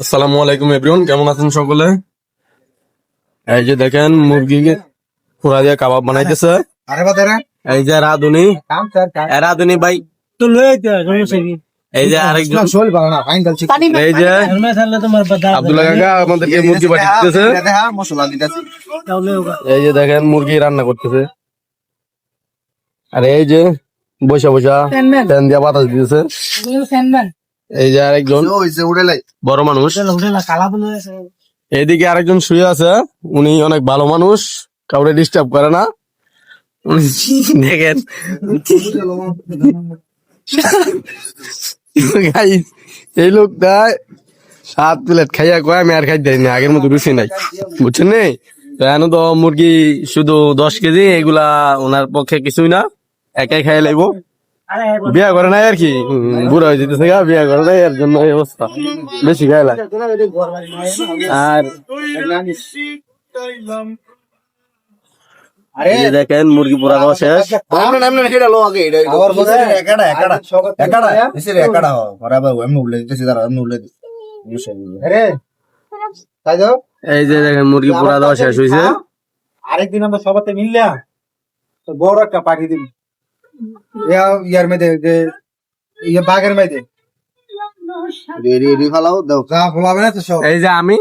আসসালামু আলাইকুম এভরিওয়ান, কেমন আছেন সকলে? এই যে দেখেন মুরগি পুরা দিয়ে কাবাব বানাইতেছে। এই যে রাধুনি ভাই, এই যে আরেকজন, এই যে আব্দুল্লাহ কাকা আমাদেরকে মুরগি পাঠিয়ে দিতেছে। এই যে দেখেন মুরগি রান্না করতেছে, আর এই যে বৈশা বৈশা ফ্যান দিয়া বাতাস দিতেছে। এই যে আরেকজন বড় মানুষ, এইদিকে আরেকজন শুয়ে আছে, উনি অনেক ভালো মানুষ, কাউরে ডিস্টার্ব করে না। উনি দেখেন guys, এই লোকটা 7 প্লেট খাইয়া কয় আমি আর খাইতে না, আগের মতো রুচি নাই, বুঝছেন নি? তো এখন তো মুরগি শুধু 10 কেজি, এগুলা ওনার পক্ষে কিছুই না, একাই খাই লাগবো। বিয়া করে নাই আর কি, বুড়া হয়ে যেতেছে, বিয়া করে নাই, এর জন্য এই অবস্থা, বেশি খাইলা। আর এই যে দেখেন মুরগি পোড়া দেওয়া শেষ। এই যে দেখেন মুরগি পোড়া দেওয়া শেষ হয়েছে। আরেকদিন আমরা সবাতে মিললাম তো বড় একটা পার্টি দিন ইয়ার মধ্যে যে বাঘের মধ্যে এই যে আমি